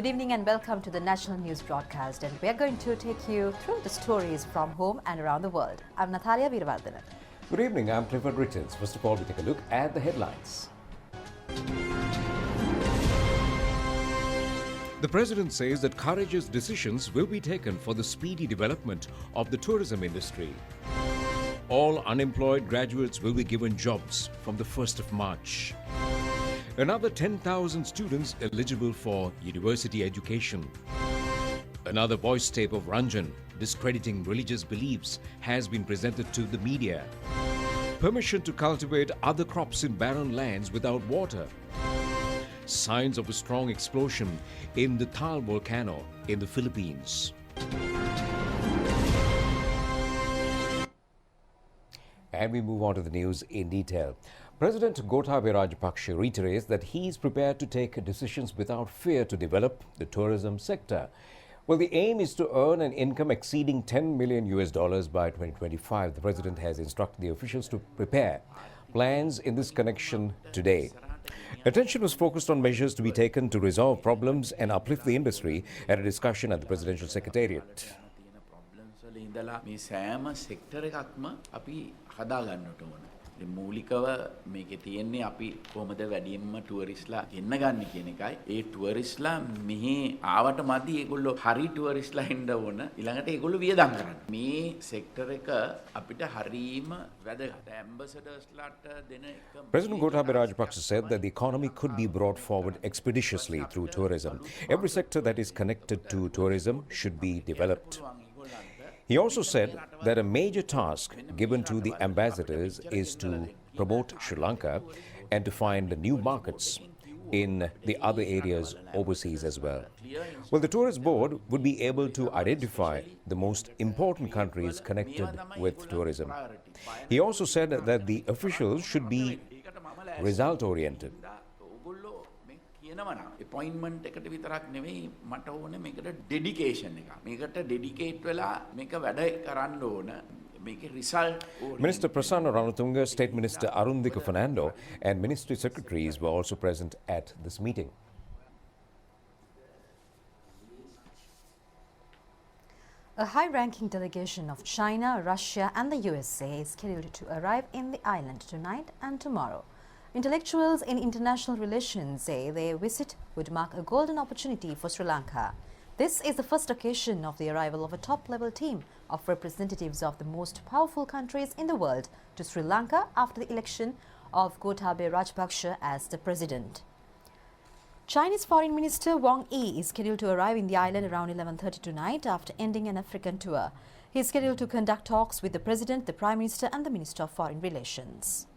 Good evening and welcome to the National News Broadcast, and we are going to take you through the stories from home and around the world. I'm Natalia Veeravaradhanan. Good evening, I'm Clifford Richards. First of all, we take a look at the headlines. The President says that courageous decisions will be taken for the speedy development of the tourism industry. All unemployed graduates will be given jobs from the 1st of March. Another 10,000 students eligible for university education. Another voice tape of Ranjan discrediting religious beliefs has been presented to the media. Permission to cultivate other crops in barren lands without water. Signs of a strong explosion in the Taal volcano in the Philippines. And we move on to the news in detail. President Gotabaya Rajapaksa reiterates that he is prepared to take decisions without fear to develop the tourism sector. Well, the aim is to earn an income exceeding $10 million by 2025. The president has instructed the officials to prepare plans in this connection today. Attention was focused on measures to be taken to resolve problems and uplift the industry at a discussion at the presidential secretariat. මූලිකව මේකේ තියෙන්නේ අපි කොහොමද වැඩියෙන්ම ටුවරිස්ලා ගෙන්න ගන්න කියන එකයි. ඒ ටුවරිස්ලා මෙහි ආවට මදි ඒගොල්ලෝ හරි ටුවරිස්ලා එන්න ඕන. ඊළඟට ඒගොල්ලෝ වියදම් කරන්න. මේ සෙක්ටර් එක අපිට හරීම වැදගත්. ඇම්බැසඩර්ස්ලාට දෙන එක President Gotabaya Rajapaksa said that the economy could be brought forward expeditiously through tourism. Every sector that is connected to tourism should be developed. He also said that a major task given to the ambassadors is to promote Sri Lanka and to find new markets in the other areas overseas as well. Well, the Tourist Board would be able to identify the most important countries connected with tourism. He also said that the officials should be result-oriented. appointment එකට විතරක් නෙවෙයි මට ඕනේ මේකට dedication එක. මේකට dedicate වෙලා මේක වැඩ කරන්න ඕන. මේකේ result Minister Prasanna Ranatunga, State Minister Arundhika Fernando and Ministry Secretaries were also present at this meeting. A high-ranking delegation of China, Russia and the USA is scheduled to arrive in the island tonight and tomorrow. Intellectuals in international relations say their visit would mark a golden opportunity for Sri Lanka. This is the first occasion of the arrival of a top-level team of representatives of the most powerful countries in the world to Sri Lanka after the election of Gotabaya Rajapaksa as the president. Chinese Foreign Minister Wang Yi is scheduled to arrive in the island around 11:30 tonight after ending an African tour. He is scheduled to conduct talks with the president, the prime minister and the minister of foreign relations.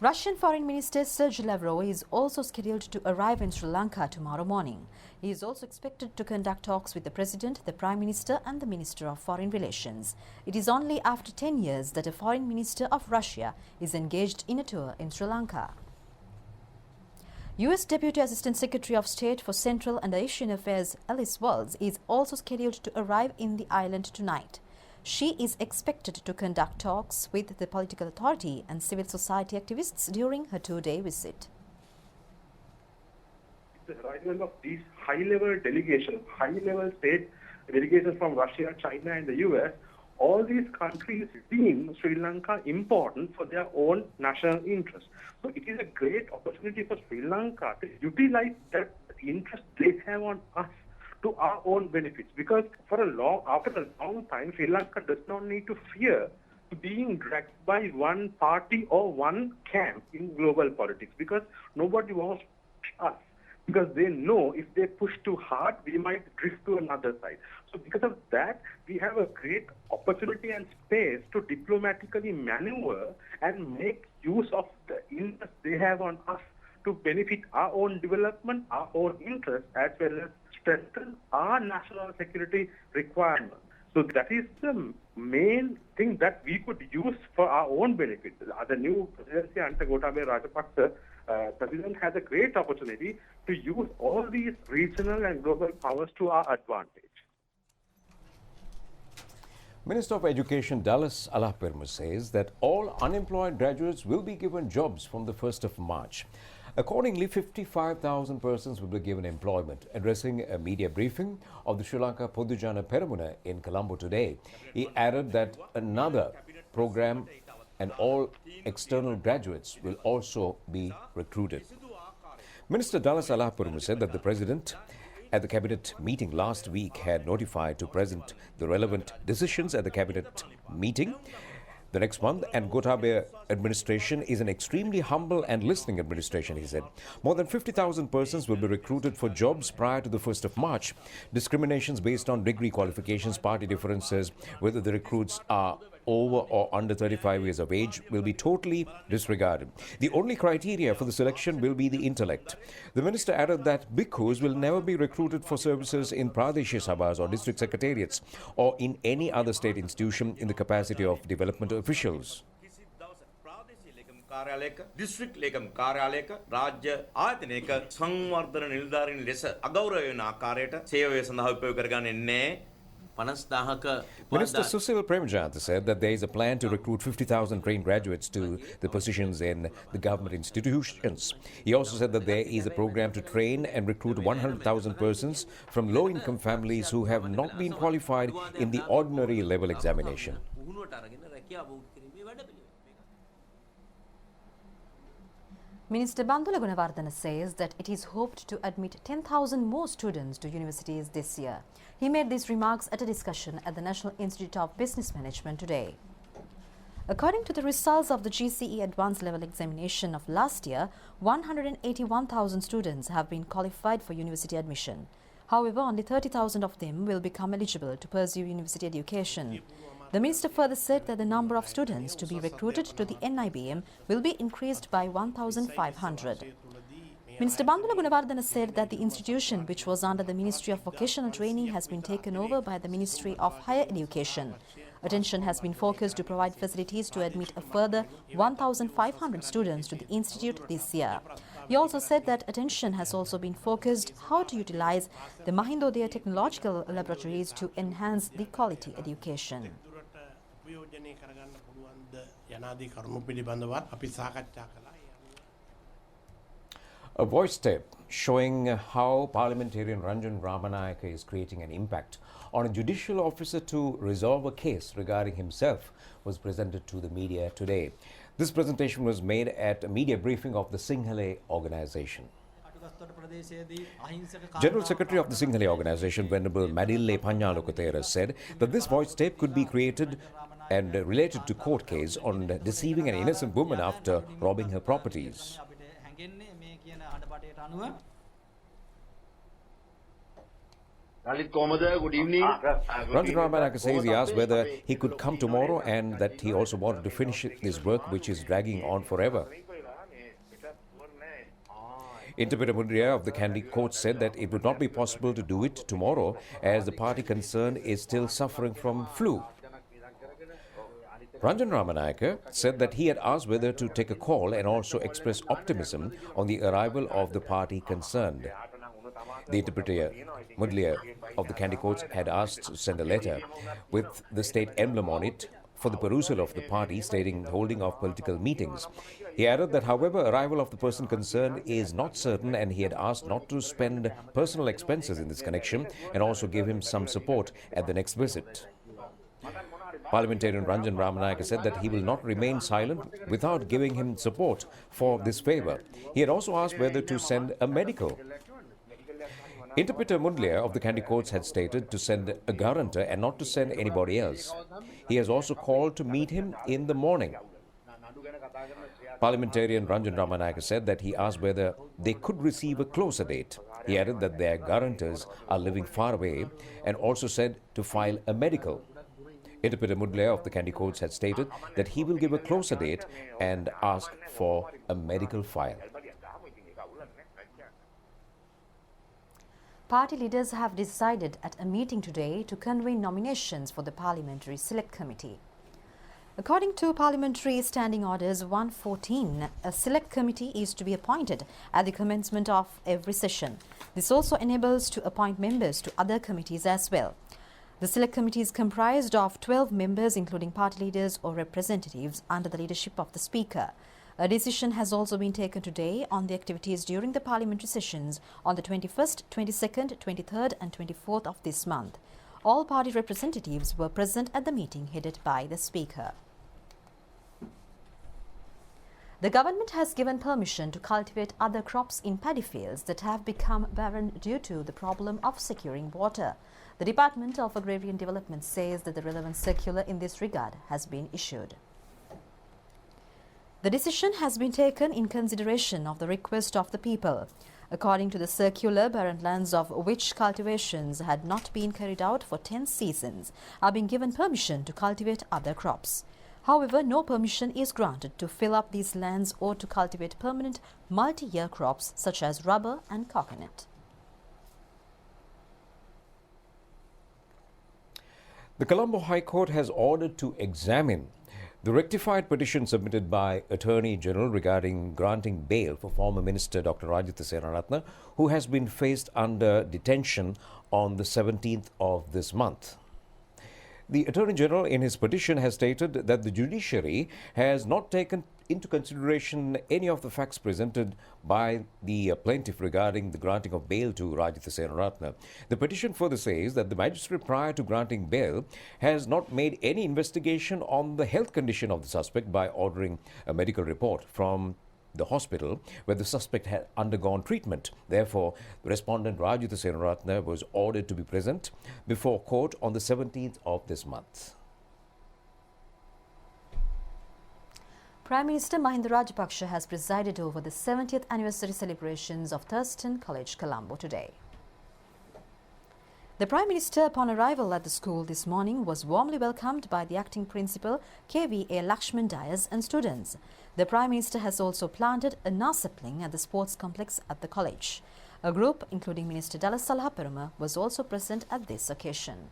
Russian Foreign Minister Sergei Lavrov is also scheduled to arrive in Sri Lanka tomorrow morning. He is also expected to conduct talks with the President, the Prime Minister and the Minister of Foreign Relations. It is only after 10 years that a Foreign Minister of Russia is engaged in a tour in Sri Lanka. U.S. Deputy Assistant Secretary of State for Central and Asian Affairs Alice Wells is also scheduled to arrive in the island tonight. She is expected to conduct talks with the political authority and civil society activists during her two-day visit. The arrival of these high-level delegations, high-level state delegations from Russia, China and the US, all these countries deem Sri Lanka important for their own national interests. So it is a great opportunity for Sri Lanka to utilize that interest they have on us to our own benefits, because after a long time, Sri Lanka does not need to fear being dragged by one party or one camp in global politics, because nobody wants us, because they know if they push too hard, we might drift to another side. So because of that, we have a great opportunity and space to diplomatically maneuver and make use of the interest they have on us to benefit our own development, our own interests, as well as strengthen our national security requirements. So that is the main thing that we could use for our own benefit. The new presidency under Gotabaya Rajapaksa, President has a great opportunity to use all these regional and global powers to our advantage. Minister of Education Dallas Alapirma says that all unemployed graduates will be given jobs from the 1st of March. Accordingly, 55,000 persons will be given employment. Addressing a media briefing of the Sri Lanka Podujana Peramuna in Colombo today, he added that another program and all external graduates will also be recruited. Minister Dallas Alapirma said that the President at the Cabinet meeting last week had notified to President the relevant decisions at the Cabinet meeting the next month, and Gotabaya administration is an extremely humble and listening administration, he said. More than 50,000 persons will be recruited for jobs prior to the 1st of March. Discriminations based on degree qualifications, party differences, whether the recruits are over or under 35 years of age will be totally disregarded. The only criteria for the selection will be the intellect. The minister added that bhikkhus will never be recruited for services in Pradesh Sabhas or district secretariats or in any other state institution in the capacity of development officials. කාර්යාලයක district ලේකම් කාර්යාලයක රාජ්‍ය ආයතනයක සංවර්ධන නිලධාරීන් ලෙස අගෞරව වෙන ආකාරයට සේවය සඳහා උපයෝග කරගන්නේ නැහැ. 50,000ක Minister Susil Premjant said that there is a plan to recruit 50,000 trained graduates to the positions in the government institutions. He also said that there is a program to train and recruit 100,000 persons from low-income families who have not been qualified in the ordinary level examination. Minister Bandula Gunawardena says that it is hoped to admit 10,000 more students to universities this year. He made these remarks at a discussion at the National Institute of Business Management today. According to the results of the GCE Advanced Level Examination of last year, 181,000 students have been qualified for university admission. However, only 30,000 of them will become eligible to pursue university education. The minister further said that the number of students to be recruited to the NIBM will be increased by 1,500. Minister Bandula Gunawardena said that the institution, which was under the Ministry of Vocational Training, has been taken over by the Ministry of Higher Education. Attention has been focused to provide facilities to admit a further 1,500 students to the institute this year. He also said that attention has also been focused how to utilize the Mahindodaya Technological Laboratories to enhance the quality education. A voice tape showing how parliamentarian Ranjan Ramanayaka is creating an impact on a judicial officer to resolve a case regarding himself was presented to the media today. This presentation was made at a media briefing of the Singhale organization. General Secretary of the Singhale organization, Venerable Madille Panyalokotera, said that this voice tape could be created and related to court case on deceiving an innocent woman after robbing her properties. Good evening. Ranjan Ramanayaka says he asked whether he could come tomorrow and that he also wanted to finish this work which is dragging on forever. Interpreter Mundria of the Kandy court said that it would not be possible to do it tomorrow as the party concerned is still suffering from flu. Ranjan Ramanayaka said that he had asked whether to take a call and also express optimism on the arrival of the party concerned. The interpreter Mundlia of the Kandy courts had asked to send a letter with the state emblem on it for the perusal of the party stating holding of political meetings. He added that however arrival of the person concerned is not certain and he had asked not to spend personal expenses in this connection and also give him some support at the next visit. Parliamentarian Ranjan Ramanayaka said that he will not remain silent without giving him support for this favour. He had also asked whether to send a medical. Interpreter Mundlia of the Kandy courts had stated to send a guarantor and not to send anybody else. He has also called to meet him in the morning. Parliamentarian Ranjan Ramanayaka said that he asked whether they could receive a closer date. He added that their guarantors are living far away and also said to file a medical. Interpreter Mundlia of the Kandy courts had stated that he will give a closer date and ask for a medical file. Party leaders have decided at a meeting today to convene nominations for the Parliamentary Select Committee. According to Parliamentary Standing Orders 114, a Select Committee is to be appointed at the commencement of every session. This also enables to appoint members to other committees as well. The select committee is comprised of 12 members, including party leaders or representatives, under the leadership of the Speaker. A decision has also been taken today on the activities during the parliamentary sessions on the 21st, 22nd, 23rd and 24th of this month. All party representatives were present at the meeting headed by the Speaker. The government has given permission to cultivate other crops in paddy fields that have become barren due to the problem of securing water. The Department of Agrarian Development says that the relevant circular in this regard has been issued. The decision has been taken in consideration of the request of the people. According to the circular, barren lands of which cultivations had not been carried out for 10 seasons are being given permission to cultivate other crops. However, no permission is granted to fill up these lands or to cultivate permanent multi-year crops such as rubber and coconut. The Colombo High Court has ordered to examine the rectified petition submitted by Attorney General regarding granting bail for former Minister Dr. Rajitha Senaratne, who has been faced under detention on the 17th of this month. The Attorney General in his petition has stated that the judiciary has not taken into consideration any of the facts presented by the plaintiff regarding the granting of bail to Rajitha Senaratne. The petition further says that the magistrate prior to granting bail has not made any investigation on the health condition of the suspect by ordering a medical report from the hospital where the suspect had undergone treatment. Therefore, the respondent Rajitha Senaratne was ordered to be present before court on the 17th of this month. Prime Minister Mahinda Rajapaksa has presided over the 70th anniversary celebrations of Thurston College, Colombo today. The Prime Minister, upon arrival at the school this morning, was warmly welcomed by the acting principal, KVA Lakshman Dias, and students. The Prime Minister has also planted a nar sapling at the sports complex at the college. A group, including Minister Dallas Salahaperuma, was also present at this occasion.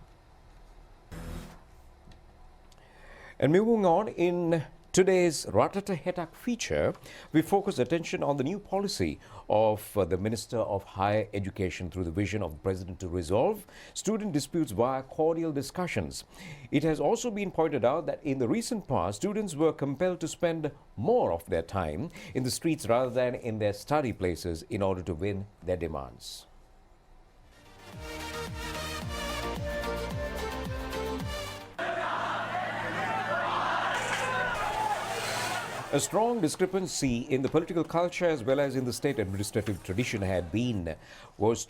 And moving on, in today's Ratata Hetak feature, we focus attention on the new policy of the Minister of Higher Education through the vision of the President to resolve student disputes via cordial discussions. It has also been pointed out that in the recent past, students were compelled to spend more of their time in the streets rather than in their study places in order to win their demands. A strong discrepancy in the political culture as well as in the state administrative tradition was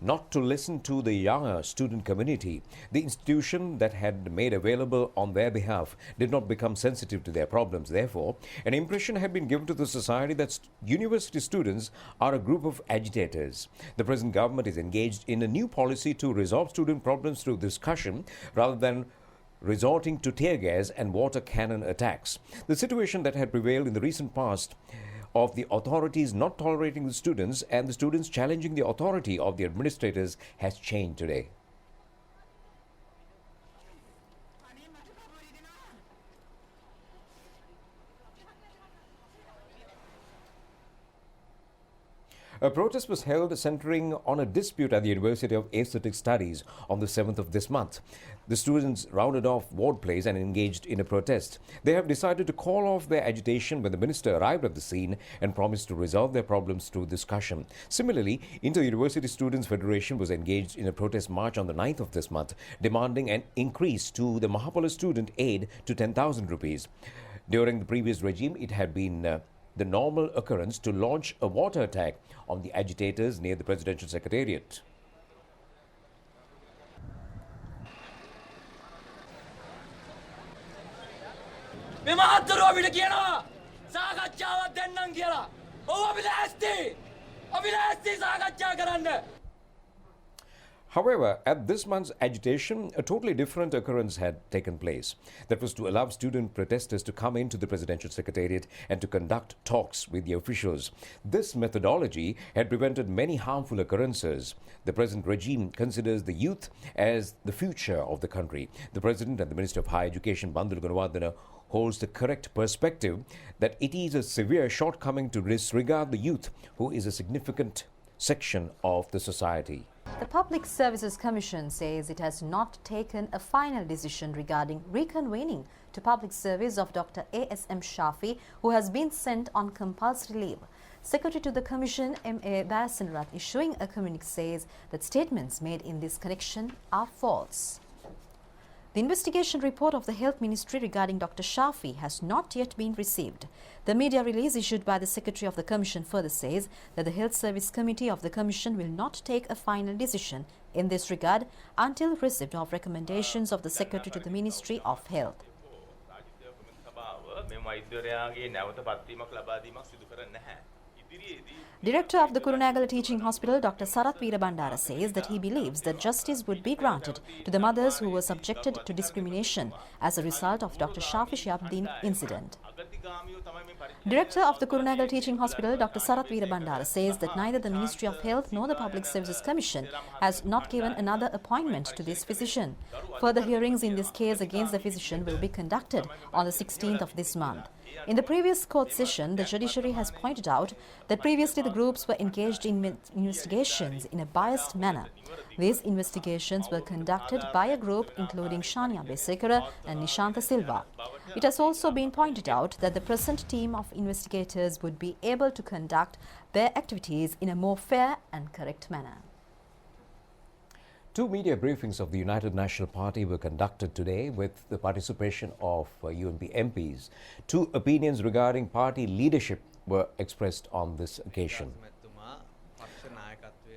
not to listen to the younger student community. The institution that had made available on their behalf did not become sensitive to their problems. Therefore, an impression had been given to the society that university students are a group of agitators. The present government is engaged in a new policy to resolve student problems through discussion rather than resorting to tear gas and water cannon attacks. The situation that had prevailed in the recent past of the authorities not tolerating the students and the students challenging the authority of the administrators has changed today. A protest was held centering on a dispute at the University of Aesthetic Studies on the 7th of this month. The students rounded off Ward Place and engaged in a protest. They have decided to call off their agitation when the minister arrived at the scene and promised to resolve their problems through discussion. Similarly, Inter-University Students Federation was engaged in a protest march on the 9th of this month, demanding an increase to the Mahapala student aid to 10,000 rupees. During the previous regime, it had been the normal occurrence to launch a water attack on the agitators near the presidential secretariat. However, at this month's agitation, a totally different occurrence had taken place. That was to allow student protesters to come into the presidential secretariat and to conduct talks with the officials. This methodology had prevented many harmful occurrences. The present regime considers the youth as the future of the country. The President and the Minister of Higher Education, Bandula Gunawardena, holds the correct perspective that it is a severe shortcoming to disregard the youth, who is a significant section of the society. The Public Services Commission says it has not taken a final decision regarding reconvening to public service of Dr. A.S.M. Shafi, who has been sent on compulsory leave. Secretary to the Commission, M.A. Bayasanrat, issuing a communique, says that statements made in this connection are false. The investigation report of the Health Ministry regarding Dr. Shafi has not yet been received. The media release issued by the Secretary of the Commission further says that the Health Service Committee of the Commission will not take a final decision in this regard until receipt of recommendations of the Secretary to the Ministry of Health. Director of the Kurunegala Teaching Hospital, Dr. Sarath Veerabandara, says that he believes that justice would be granted to the mothers who were subjected to discrimination as a result of Dr. Shafi Shihabuddin incident. Director of the Kurunegala Teaching Hospital, Dr. Sarath Veerabandara, says that neither the Ministry of Health nor the Public Services Commission has not given another appointment to this physician. Further hearings in this case against the physician will be conducted on the 16th of this month. In the previous court session, the judiciary has pointed out that previously the groups were engaged in investigations in a biased manner. These investigations were conducted by a group including Shania Besekara and Nishanta Silva. It has also been pointed out that the present team of investigators would be able to conduct their activities in a more fair and correct manner. Two media briefings of the United National Party were conducted today with the participation of UNP MPs. Two opinions regarding party leadership were expressed on this occasion.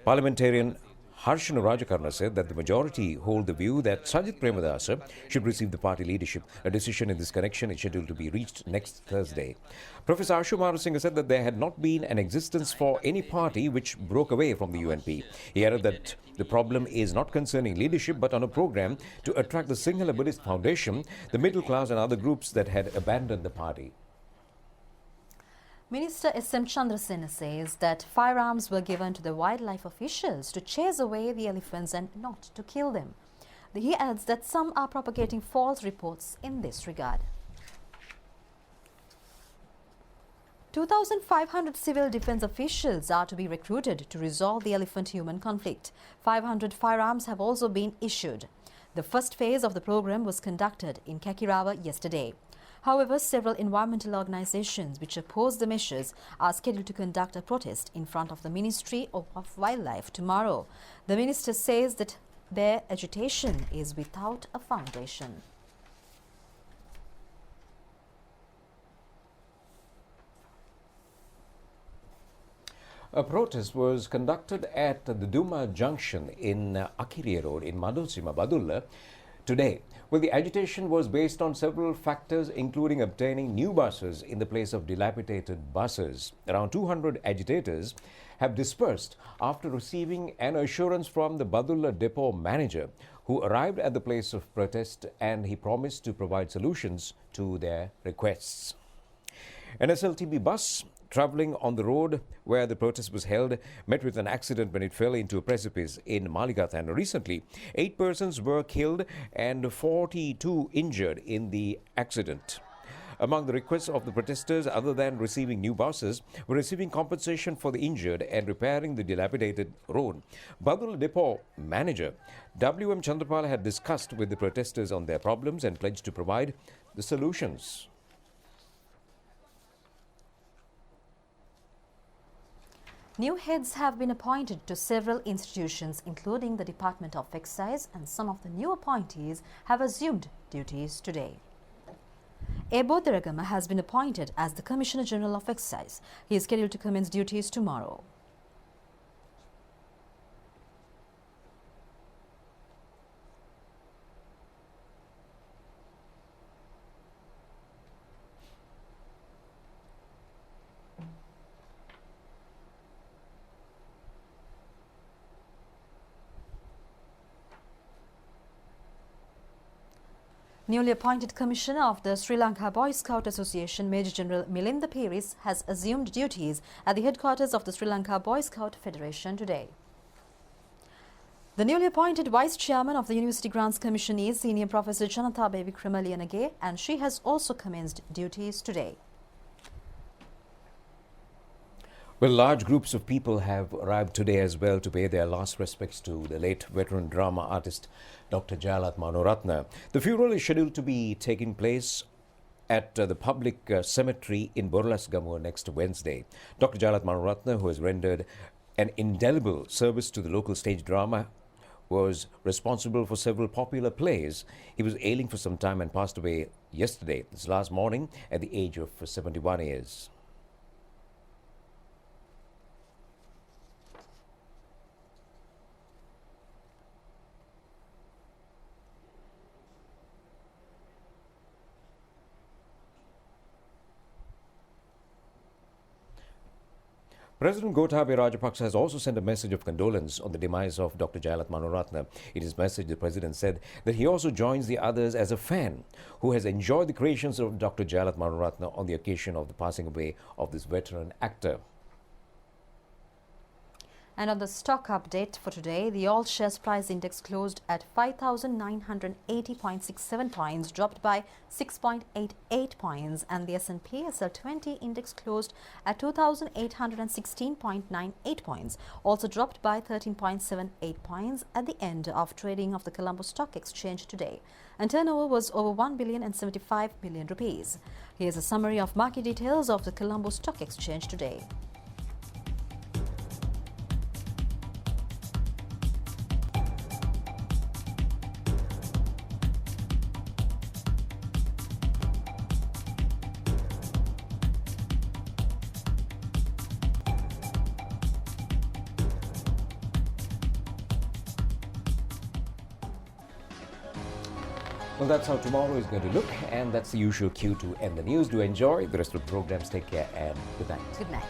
Parliamentarian Harshana Rajakarna said that the majority hold the view that Sajith Premadasa should receive the party leadership. A decision in this connection is scheduled to be reached next Thursday. Professor Ashu Marasinghe said that there had not been an existence for any party which broke away from the UNP. He added that the problem is not concerning leadership but on a program to attract the Sinhala Buddhist Foundation, the middle class and other groups that had abandoned the party. Minister S.M. Chandrasena says that firearms were given to the wildlife officials to chase away the elephants and not to kill them. He adds that some are propagating false reports in this regard. 2,500 civil defense officials are to be recruited to resolve the elephant-human conflict. 500 firearms have also been issued. The first phase of the program was conducted in Kakirawa yesterday. However, several environmental organizations which oppose the measures are scheduled to conduct a protest in front of the Ministry of Wildlife tomorrow. The minister says that their agitation is without a foundation. A protest was conducted at the Duma Junction in Akiriya Road in Madosima, Badulla today. Well, the agitation was based on several factors, including obtaining new buses in the place of dilapidated buses. Around 200 agitators have dispersed after receiving an assurance from the Badulla depot manager, who arrived at the place of protest, and he promised to provide solutions to their requests. An SLTB bus travelling on the road where the protest was held met with an accident when it fell into a precipice in Maligathan. Recently, 8 persons were killed and 42 injured in the accident. Among the requests of the protesters, other than receiving new buses, were receiving compensation for the injured and repairing the dilapidated road. Badulla depot manager W.M. Chandrapala had discussed with the protesters on their problems and pledged to provide the solutions. New heads have been appointed to several institutions, including the Department of Excise, and some of the new appointees have assumed duties today. Ebo Deragama has been appointed as the Commissioner General of Excise. He is scheduled to commence duties tomorrow. Newly appointed Commissioner of the Sri Lanka Boy Scout Association, Major General Milinda Piris, has assumed duties at the headquarters of the Sri Lanka Boy Scout Federation today. The newly appointed Vice Chairman of the University Grants Commission is Senior Professor Janathabe Wickremaliyanage, and she has also commenced duties today. Well, large groups of people have arrived today as well to pay their last respects to the late veteran drama artist Dr. Jayalat Manoratna. The funeral is scheduled to be taking place at the public cemetery in Borlasgamu next Wednesday. Dr. Jayalat Manoratna, who has rendered an indelible service to the local stage drama, was responsible for several popular plays. He was ailing for some time and passed away yesterday, this last morning, at the age of 71 years. President Gotabaya Rajapaksa has also sent a message of condolence on the demise of Dr. Jayalat Manoratna. In his message, the president said that he also joins the others as a fan who has enjoyed the creations of Dr. Jayalat Manoratna on the occasion of the passing away of this veteran actor. And on the stock update for today, the all shares price index closed at 5,980.67 points, dropped by 6.88 points, and the S&P SL20 index closed at 2,816.98 points, also dropped by 13.78 points at the end of trading of the Colombo Stock Exchange today. And turnover was over 1,075 billion rupees. Here's a summary of market details of the Colombo Stock Exchange today. Well, that's how tomorrow is going to look, and that's the usual cue to end the news. Do enjoy the rest of the programs. Take care and good night. Good night.